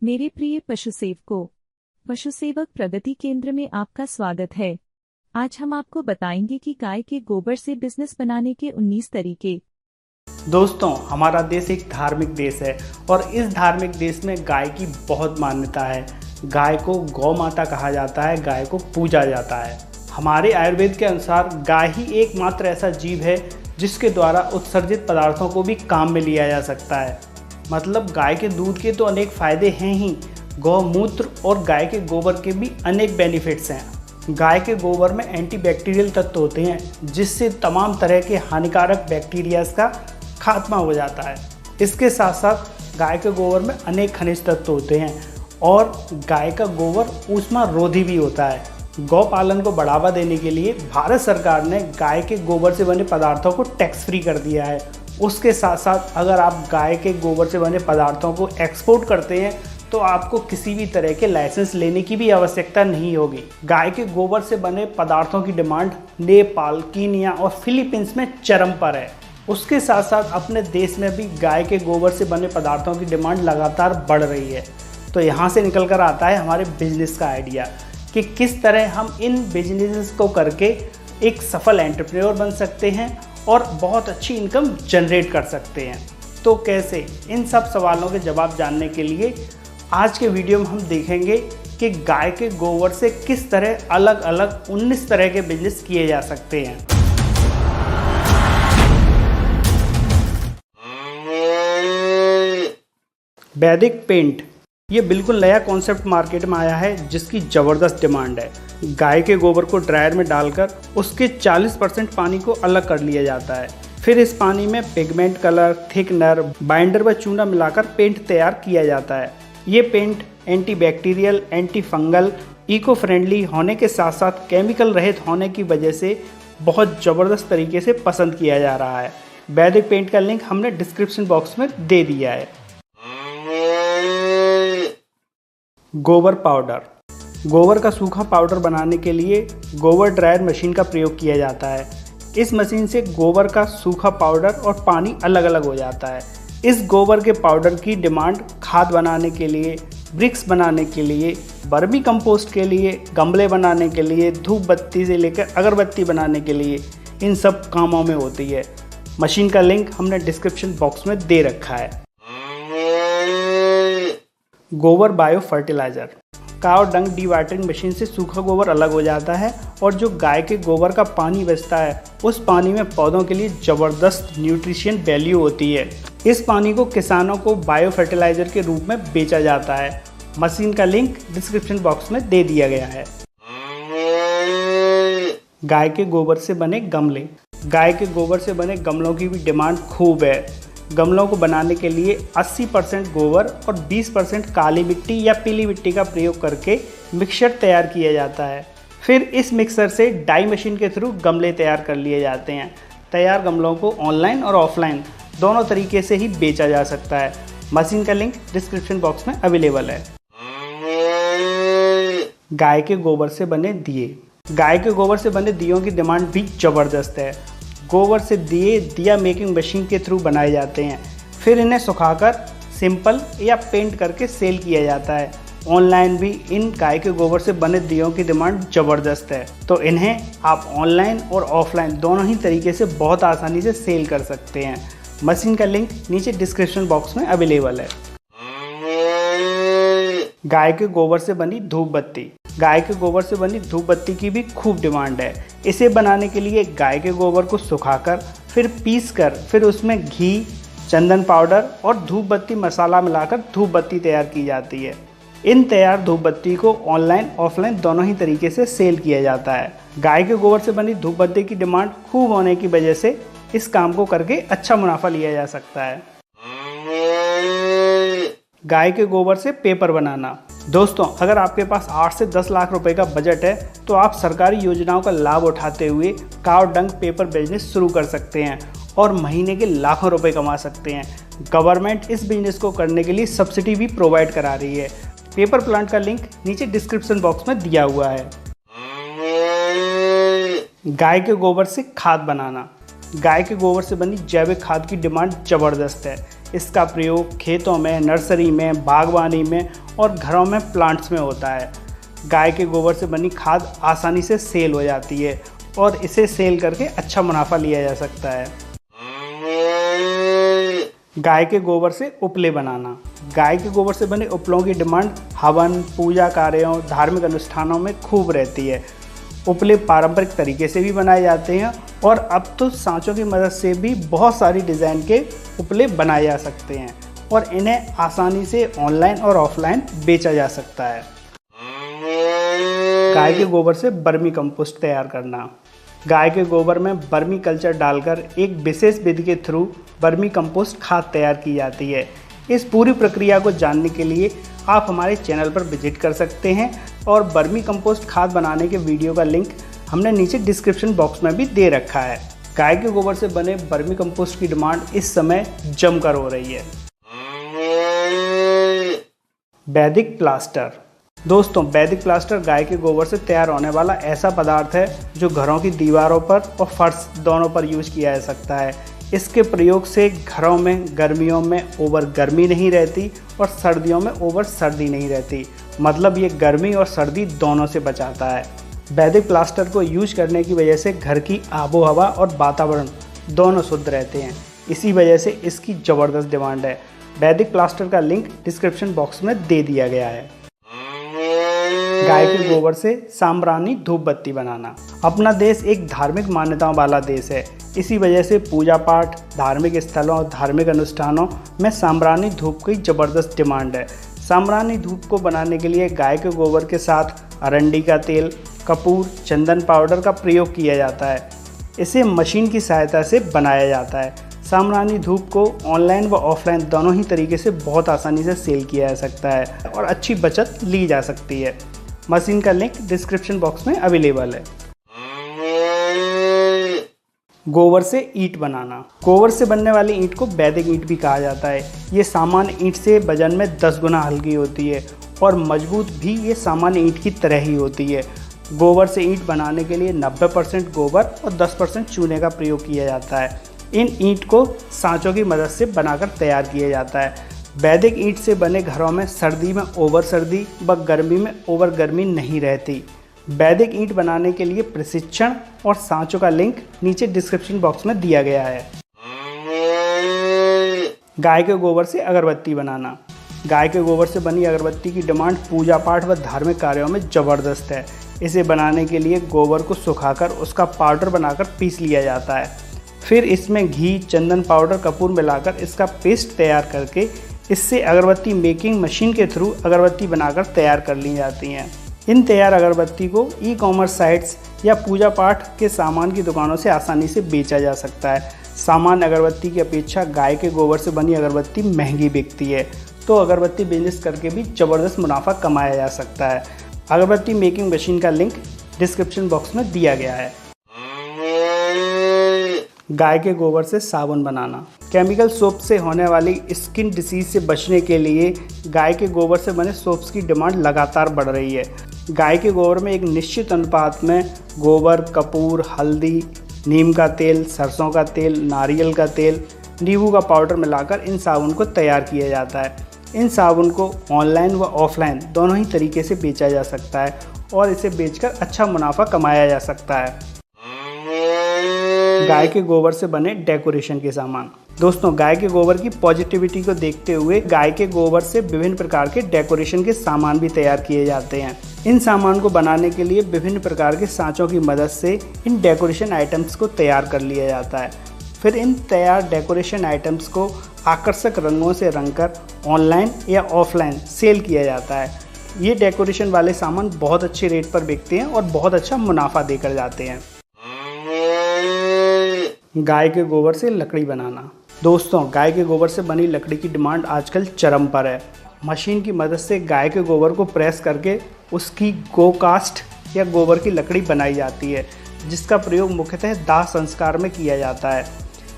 मेरे प्रिय पशु सेवकों, पशु सेवक प्रगति केंद्र में आपका स्वागत है। आज हम आपको बताएंगे कि गाय के गोबर से बिजनेस बनाने के 19 तरीके। दोस्तों, हमारा देश एक धार्मिक देश है और इस धार्मिक देश में गाय की बहुत मान्यता है। गाय को गौ माता कहा जाता है, गाय को पूजा जाता है। हमारे आयुर्वेद के अनुसार गाय ही एकमात्र ऐसा जीव है जिसके द्वारा उत्सर्जित पदार्थों को भी काम में लिया जा सकता है। मतलब गाय के दूध के तो अनेक फायदे हैं ही, गौमूत्र और गाय के गोबर के भी अनेक बेनिफिट्स हैं। गाय के गोबर में एंटीबैक्टीरियल तत्व होते हैं जिससे तमाम तरह के हानिकारक बैक्टीरियाज का खात्मा हो जाता है। इसके साथ साथ गाय के गोबर में अनेक खनिज तत्व होते हैं और गाय का गोबर ऊष्मा रोधी भी होता है। गौ पालन को बढ़ावा देने के लिए भारत सरकार ने गाय के गोबर से बने पदार्थों को टैक्स फ्री कर दिया है। उसके साथ साथ अगर आप गाय के गोबर से बने पदार्थों को एक्सपोर्ट करते हैं तो आपको किसी भी तरह के लाइसेंस लेने की भी आवश्यकता नहीं होगी। गाय के गोबर से बने पदार्थों की डिमांड नेपाल, कीनिया और फिलीपींस में चरम पर है। उसके साथ साथ अपने देश में भी गाय के गोबर से बने पदार्थों की डिमांड लगातार बढ़ रही है। तो यहाँ से निकल कर आता है हमारे बिजनेस का आइडिया कि किस तरह हम इन बिजनेस को करके एक सफल एंटरप्रेन्योर बन सकते हैं और बहुत अच्छी इनकम जनरेट कर सकते हैं। तो कैसे, इन सब सवालों के जवाब जानने के लिए आज के वीडियो में हम देखेंगे कि गाय के गोबर से किस तरह अलग अलग 19 तरह के बिजनेस किए जा सकते हैं। वैदिक पेंट, ये बिल्कुल नया कॉन्सेप्ट मार्केट में आया है जिसकी ज़बरदस्त डिमांड है। गाय के गोबर को ड्रायर में डालकर उसके 40% पानी को अलग कर लिया जाता है। फिर इस पानी में पिगमेंट कलर, थिकनर, बाइंडर व चूना मिलाकर पेंट तैयार किया जाता है। ये paint antibacterial, anti fungal, eco friendly होने के साथ साथ केमिकल रहित होने की वजह से बहुत ज़बरदस्त तरीके से पसंद किया जा रहा है। वैदिक पेंट का लिंक हमने डिस्क्रिप्शन बॉक्स में दे दिया है। गोबर पाउडर, गोबर का सूखा पाउडर बनाने के लिए गोबर ड्रायर मशीन का प्रयोग किया जाता है। इस मशीन से गोबर का सूखा पाउडर और पानी अलग अलग हो जाता है। इस गोबर के पाउडर की डिमांड खाद बनाने के लिए, ब्रिक्स बनाने के लिए, वर्मी कंपोस्ट के लिए, गमले बनाने के लिए, धूप बत्ती से लेकर अगरबत्ती बनाने के लिए, इन सब कामों में होती है। मशीन का लिंक हमने डिस्क्रिप्शन बॉक्स में दे रखा है। गोबर बायो फर्टिलाइजर, काव डंग डीवाटरिंग मशीन से सूखा गोबर अलग हो जाता है और जो गाय के गोबर का पानी बचता है उस पानी में पौधों के लिए ज़बरदस्त न्यूट्रिशन वैल्यू होती है। इस पानी को किसानों को बायो फर्टिलाइजर के रूप में बेचा जाता है। मशीन का लिंक डिस्क्रिप्शन बॉक्स में दे दिया गया है। गाय के गोबर से बने गमले, गाय के गोबर से बने गमलों की भी डिमांड खूब है। गमलों को बनाने के लिए 80% गोबर और 20% काली मिट्टी या पीली मिट्टी का प्रयोग करके मिक्सचर तैयार किया जाता है। फिर इस मिक्सर से डाई मशीन के थ्रू गमले तैयार कर लिए जाते हैं। तैयार गमलों को ऑनलाइन और ऑफलाइन दोनों तरीके से ही बेचा जा सकता है। मशीन का लिंक डिस्क्रिप्शन बॉक्स में अवेलेबल है। गाय के गोबर से बने दिए, गाय के गोबर से बने दियों की डिमांड भी ज़बरदस्त है। गोबर से दिए दिया मेकिंग मशीन के थ्रू बनाए जाते हैं। फिर इन्हें सुखाकर सिंपल या पेंट करके सेल किया जाता है। ऑनलाइन भी इन गाय के गोबर से बने दियों की डिमांड ज़बरदस्त है, तो इन्हें आप ऑनलाइन और ऑफलाइन दोनों ही तरीके से बहुत आसानी से सेल कर सकते हैं। मशीन का लिंक नीचे डिस्क्रिप्शन बॉक्स में अवेलेबल है। गाय के गोबर से बनी धूप बत्ती, गाय के गोबर से बनी धूप बत्ती की भी खूब डिमांड है। इसे बनाने के लिए गाय के गोबर को सुखाकर फिर पीसकर फिर उसमें घी, चंदन पाउडर और धूप बत्ती मसाला मिलाकर धूप बत्ती तैयार की जाती है। इन तैयार धूप बत्ती को ऑनलाइन ऑफलाइन दोनों ही तरीके से सेल किया जाता है। गाय के गोबर से बनी धूप बत्ती की डिमांड खूब होने की वजह से इस काम को करके अच्छा मुनाफा लिया जा सकता है। गाय के गोबर से पेपर बनाना, दोस्तों अगर आपके पास 8 से 10 लाख रुपए का बजट है तो आप सरकारी योजनाओं का लाभ उठाते हुए काव डंग पेपर बिजनेस शुरू कर सकते हैं और महीने के लाखों रुपए कमा सकते हैं। गवर्नमेंट इस बिजनेस को करने के लिए सब्सिडी भी प्रोवाइड करा रही है। पेपर प्लांट का लिंक नीचे डिस्क्रिप्शन बॉक्स में दिया हुआ है। गाय के गोबर से खाद बनाना, गाय के गोबर से बनी जैविक खाद की डिमांड ज़बरदस्त है। इसका प्रयोग खेतों में, नर्सरी में, बागवानी में और घरों में प्लांट्स में होता है। गाय के गोबर से बनी खाद आसानी से सेल हो जाती है और इसे सेल करके अच्छा मुनाफा लिया जा सकता है। गाय के गोबर से उपले बनाना। गाय के गोबर से बने उपलों की डिमांड हवन, पूजा कार्यों, धार्मिक अनुष्ठानों में खूब रहती है। उपले पारंपरिक तरीके से भी बनाए जाते हैं और अब तो सांचों की मदद से भी बहुत सारी डिज़ाइन के उपले बनाए जा सकते हैं और इन्हें आसानी से ऑनलाइन और ऑफलाइन बेचा जा सकता है। गाय के गोबर से वर्मी कंपोस्ट तैयार करना। गाय के गोबर में वर्मी कल्चर डालकर एक विशेष विधि के थ्रू वर्मी कंपोस्ट खाद तैयार की जाती है। इस पूरी प्रक्रिया को जानने के लिए आप हमारे चैनल पर विजिट कर सकते हैं और वर्मी कंपोस्ट खाद बनाने के वीडियो का लिंक हमने नीचे डिस्क्रिप्शन बॉक्स में भी दे रखा है। गाय के गोबर से बने वर्मी कंपोस्ट की डिमांड इस समय जमकर हो रही है। वैदिक प्लास्टर। दोस्तों, वैदिक प्लास्टर गाय के गोबर से तैयार होने वाला ऐसा पदार्थ है जो घरों की दीवारों पर और फर्श दोनों पर यूज किया जा सकता है। इसके प्रयोग से घरों में गर्मियों में ओवर गर्मी नहीं रहती और सर्दियों में ओवर सर्दी नहीं रहती। मतलब ये गर्मी और सर्दी दोनों से बचाता है। वैदिक प्लास्टर को यूज करने की वजह से घर की आबो हवा और वातावरण दोनों शुद्ध रहते हैं। इसी वजह से इसकी ज़बरदस्त डिमांड है। वैदिक प्लास्टर का लिंक डिस्क्रिप्शन बॉक्स में दे दिया गया है। गाय के गोबर से सांब्रानी धूप बत्ती बनाना। अपना देश एक धार्मिक मान्यताओं वाला देश है। इसी वजह से पूजा पाठ, धार्मिक स्थलों और धार्मिक अनुष्ठानों में सांब्रानी धूप की ज़बरदस्त डिमांड है। सांब्रानी धूप को बनाने के लिए गाय के गोबर के साथ अरंडी का तेल, कपूर, चंदन पाउडर का प्रयोग किया जाता है। इसे मशीन की सहायता से बनाया जाता है। सांब्रानी धूप को ऑनलाइन व ऑफलाइन दोनों ही तरीके से बहुत आसानी से सेल किया जा सकता है और अच्छी बचत ली जा सकती है। मशीन का लिंक डिस्क्रिप्शन बॉक्स में अवेलेबल है। गोबर से ईंट बनाना। गोबर से बनने वाली ईंट को वैदिक ईंट भी कहा जाता है। ये सामान्य ईंट से वजन में 10 गुना हल्की होती है और मजबूत भी ये सामान्य ईंट की तरह ही होती है। गोबर से ईंट बनाने के लिए 90% गोबर और 10% चूने का प्रयोग किया जाता है। इन ईंट को सांचों की मदद से बनाकर तैयार किया जाता है। वैदिक ईंट से बने घरों में सर्दी में ओवर सर्दी व गर्मी में ओवर गर्मी नहीं रहती। वैदिक ईंट बनाने के लिए प्रशिक्षण और सांचों का लिंक नीचे डिस्क्रिप्शन बॉक्स में दिया गया है। गाय के गोबर से अगरबत्ती बनाना। गाय के गोबर से बनी अगरबत्ती की डिमांड पूजा पाठ व धार्मिक कार्यों में ज़बरदस्त है। इसे बनाने के लिए गोबर को सुखाकर उसका पाउडर बनाकर पीस लिया जाता है। फिर इसमें घी, चंदन पाउडर, कपूर मिलाकर इसका पेस्ट तैयार करके इससे अगरबत्ती मेकिंग मशीन के थ्रू अगरबत्ती बनाकर तैयार कर ली जाती हैं। इन तैयार अगरबत्ती को ई-कॉमर्स साइट्स या पूजा पाठ के सामान की दुकानों से आसानी से बेचा जा सकता है। सामान्य अगरबत्ती की अपेक्षा गाय के गोबर से बनी अगरबत्ती महंगी बिकती है, तो अगरबत्ती बिजनेस करके भी ज़बरदस्त मुनाफा कमाया जा सकता है। अगरबत्ती मेकिंग मशीन का लिंक डिस्क्रिप्शन बॉक्स में दिया गया है। गाय के गोबर से साबुन बनाना। केमिकल सोप से होने वाली स्किन डिसीज से बचने के लिए गाय के गोबर से बने सोप्स की डिमांड लगातार बढ़ रही है। गाय के गोबर में एक निश्चित अनुपात में गोबर, कपूर, हल्दी, नीम का तेल, सरसों का तेल, नारियल का तेल, नींबू का पाउडर मिलाकर इन साबुन को तैयार किया जाता है। इन साबुन को ऑनलाइन व ऑफलाइन दोनों ही तरीके से बेचा जा सकता है और इसे बेचकर अच्छा मुनाफा कमाया जा सकता है। गाय के गोबर से बने डेकोरेशन के सामान। दोस्तों, गाय के गोबर की पॉजिटिविटी को देखते हुए गाय के गोबर से विभिन्न प्रकार के डेकोरेशन के सामान भी तैयार किए जाते हैं। इन सामान को बनाने के लिए विभिन्न प्रकार के सांचों की मदद से इन डेकोरेशन आइटम्स को तैयार कर लिया जाता है। फिर इन तैयार डेकोरेशन आइटम्स को आकर्षक रंगों से रंगकर ऑनलाइन या ऑफलाइन सेल किया जाता है। ये डेकोरेशन वाले सामान बहुत अच्छे रेट पर बिकते हैं और बहुत अच्छा मुनाफा देकर जाते हैं। गाय के गोबर से लकड़ी बनाना। दोस्तों, गाय के गोबर से बनी लकड़ी की डिमांड आजकल चरम पर है। मशीन की मदद से गाय के गोबर को प्रेस करके उसकी गोकास्ट या गोबर की लकड़ी बनाई जाती है, जिसका प्रयोग मुख्यतः दाह संस्कार में किया जाता है।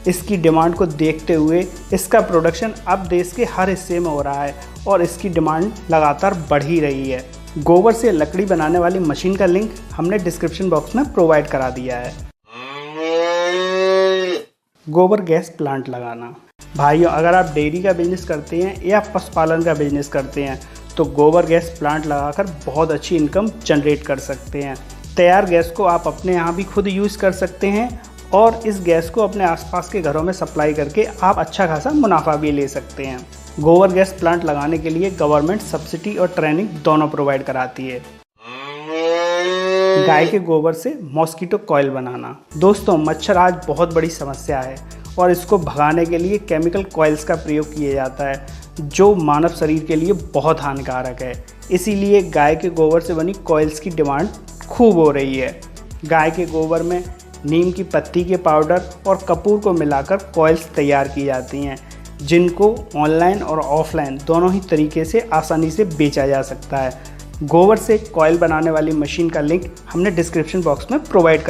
इसकी डिमांड को देखते हुए इसका प्रोडक्शन अब देश के हर हिस्से में हो रहा है और इसकी डिमांड लगातार बढ़ ही रही है। गोबर से लकड़ी बनाने वाली मशीन का लिंक हमने डिस्क्रिप्शन बॉक्स में प्रोवाइड करा दिया है। गोबर गैस प्लांट लगाना। भाइयों, अगर आप डेयरी का बिजनेस करते हैं या पशुपालन का बिजनेस करते हैं तो गोबर गैस प्लांट लगाकर बहुत अच्छी इनकम जनरेट कर सकते हैं। तैयार गैस को आप अपने यहाँ भी खुद यूज़ कर सकते हैं और इस गैस को अपने आसपास के घरों में सप्लाई करके आप अच्छा खासा मुनाफा भी ले सकते हैं। गोबर गैस प्लांट लगाने के लिए गवर्नमेंट सब्सिडी और ट्रेनिंग दोनों प्रोवाइड कराती है। गाय के गोबर से मॉस्किटो कॉइल बनाना। दोस्तों, मच्छर आज बहुत बड़ी समस्या है और इसको भगाने के लिए केमिकल कॉइल्स का प्रयोग किया जाता है जो मानव शरीर के लिए बहुत हानिकारक है। इसीलिए गाय के गोबर से बनी कॉइल्स की डिमांड खूब हो रही है। गाय के गोबर में नीम की पत्ती के पाउडर और कपूर को मिलाकर कॉइल्स तैयार की जाती हैं जिनको ऑनलाइन और ऑफलाइन दोनों ही तरीके से आसानी से बेचा जा सकता है। गोबर से कॉइल बनाने वाली मशीन का लिंक हमने डिस्क्रिप्शन बॉक्स में प्रोवाइड